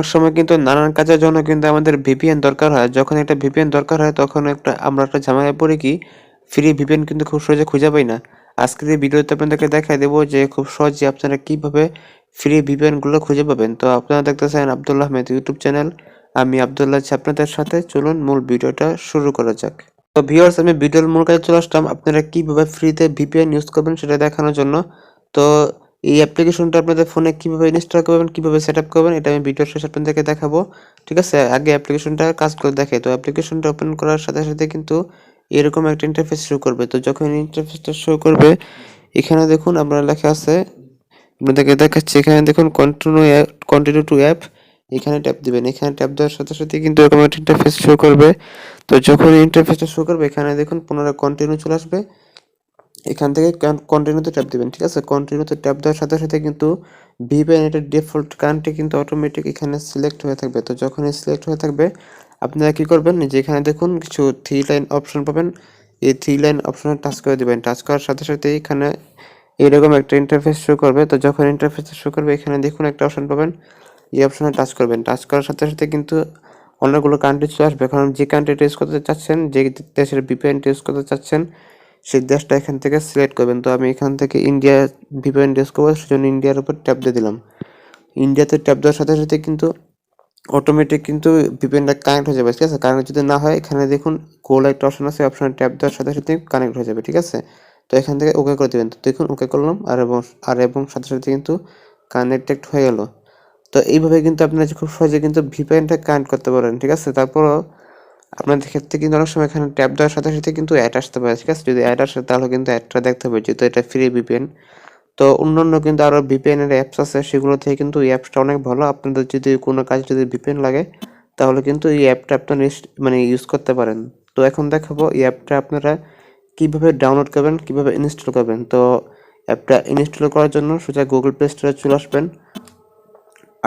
অনেক সময় কিন্তু নানান কাজের জন্য কিন্তু আমাদের ভিপিএন দরকার হয়। যখন একটা ভিপিএন দরকার হয় তখন আমরা একটা ঝামেলায় পড়ি কি ফ্রি ভিপিএন কিন্তু খুব সহজে খুঁজে পাই না। আজকের এই ভিডিওতে আপনাদেরকে দেখাই দেবো যে খুব সহজে আপনারা কিভাবে ফ্রি ভিপিএন গুলো খুঁজে পাবেন। তো আপনারা দেখতেছেন আব্দুল্লাহ আহমেদ ইউটিউব চ্যানেল। আমি আব্দুল্লাহ আছি আপনাদের সাথে। চলুন মূল ভিডিওটা শুরু করা যাক। তো ভিউয়ার্স, আমি ভিডিওর মূল কাজে চলে আসলাম আপনারা কিভাবে ফ্রিতে ভিপিএন ইউজ করবেন সেটা দেখানোর জন্য। তো এই অ্যাপ্লিকেশনটা আপনাদের ফোনে কিভাবে ইনস্টল করবেন, কিভাবে সেটআপ করবেন, এটা আমি ভিডিওর শেষে আপনাদেরকে দেখাবো। ঠিক আছে, আগে অ্যাপ্লিকেশনটার কাজগুলো দেখাই। তো অ্যাপ্লিকেশনটা ওপেন করার সাথে সাথে কিন্তু এরকম একটা ইন্টারফেস শো করবে। তো যখন ইন্টারফেসটা শো করবে, এখানে দেখুন আপনার লেখা আছে, আপনাদেরকে দেখাচ্ছি। এখানে দেখুন কন্টিনিউ টু অ্যাপ, এখানে ট্যাপ দিবেন। এখানে ট্যাপ দেওয়ার সাথে সাথে কিন্তু এরকম একটা ইন্টারফেস শো করবে। তো যখন ইন্টারফেসটা শো করবে, এখানে দেখুন পুনরায় কন্টিনিউ চলে আসবে। এখান থেকে কন্টিনিউতে ট্যাপ দিবেন। ঠিক আছে, কন্টিনিউতে ট্যাপ দেওয়ার সাথে সাথে কিন্তু ভিপিএন এর ডিফল্ট কান্ট্রি কিন্তু অটোমেটিক এখানে সিলেক্ট হয়ে থাকবে। তো যখনই সিলেক্ট হয়ে থাকবে, আপনারা কি করবেন, যে এখানে দেখুন কিছু থ্রি লাইন অপশন পাবেন। এই থ্রি লাইন অপশনে টাচ করে দিবেন। টাচ করার সাথে সাথে এখানে এরকম একটা ইন্টারফেস শো করবে। তো যখন ইন্টারফেস শো করবে, এখানে দেখুন একটা অপশন পাবেন, এই অপশনে টাচ করবেন। টাচ করার সাথে সাথে কিন্তু অনেকগুলো কান্ট্রি চলে আসবে। কারণ যে কান্ট্রিটা ইউজ করতে চাচ্ছেন, যে দেশের ভিপিএন ইউজ করতে চাচ্ছেন, সেই দেশটা এখান থেকে সিলেক্ট করবেন। তো আমি এখান থেকে ইন্ডিয়া ভিপিএন ইউজ করবো, সেজন্য ইন্ডিয়ার উপর ট্যাপ দিয়ে দিলাম। ইন্ডিয়াতে ট্যাপ দেওয়ার সাথে সাথে কিন্তু অটোমেটিক কিন্তু ভিপিএনটা কানেক্ট হয়ে যাবে। ঠিক আছে, কানেক্ট যদি না হয়, এখানে দেখুন গোল একটা অপশন আছে, অপশনে ট্যাপ দেওয়ার সাথে সাথে কানেক্ট হয়ে যাবে। ঠিক আছে, তো এখান থেকে ওকে করে দেবেন। তো দেখুন ওকে করলাম, এবং সাথে সাথে কিন্তু কানেক্টেড হয়ে গেল। তো এইভাবে কিন্তু আপনারা খুব সহজে কিন্তু ভিপিএনটা কানেক্ট করতে পারেন। ঠিক আছে, তারপরও আপনাদের ক্ষেত্রে কিন্তু অনেক সময় এখানে ট্যাপ দেওয়ার সাথে সাথে কিন্তু অ্যাড আসতে পারে। ঠিক আছে, যদি অ্যাড আসে তাহলে কিন্তু অ্যাডটা দেখতে হবে, যেহেতু এটা ফ্রি ভিপিএন। তো অন্যান্য কিন্তু আরো ভিপিএন এর অ্যাপস আছে, সেগুলো থেকে কিন্তু এই অ্যাপসটা অনেক ভালো। আপনাদের যদি কোনো কাজ যদি ভিপিএন লাগে, তাহলে কিন্তু এই অ্যাপটা আপনারা মানে ইউজ করতে পারেন। তো এখন দেখাবো এই অ্যাপটা আপনারা কিভাবে ডাউনলোড করবেন, কিভাবে ইনস্টল করবেন। তো অ্যাপটা ইনস্টল করার জন্য সোজা গুগল প্লে স্টোরে চলে আসবেন।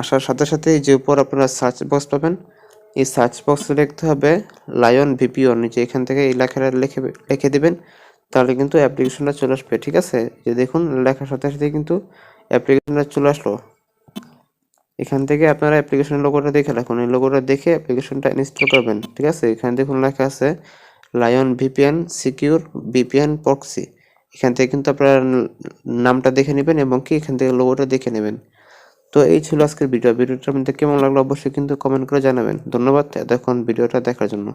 আসার সাথে সাথে যে উপর আপনারা সার্চ বক্স পাবেন, এই সার্চ বক্সে লিখতে হবে লায়ন ভিপিএন। নিচে এখান থেকে এই লেখাটা লিখে দিবেন, তাহলে কিন্তু অ্যাপ্লিকেশনটা চলে আসবে। ঠিক আছে, যে দেখুন লেখার সাথে সাথে কিন্তু অ্যাপ্লিকেশনটা চলে আসলো। এখান থেকে আপনারা অ্যাপ্লিকেশনের লোগোটা দেখে রাখুন, এই লোগোটা দেখে অ্যাপ্লিকেশনটা ইনস্টল করবেন। ঠিক আছে, এখানে দেখুন লেখা আছে lion VPN secure VPN proxy. এখান থেকে কিন্তু আপনারা নামটা দেখে নেবেন এবং কি এখান থেকে লোগোটা দেখে নেবেন। তো এই ছিল আজকের ভিডিওটা আপনাদের কেমন লাগলো অবশ্যই কিন্তু কমেন্ট করে জানাবেন। ধন্যবাদ এতক্ষণ ভিডিওটা দেখার জন্য।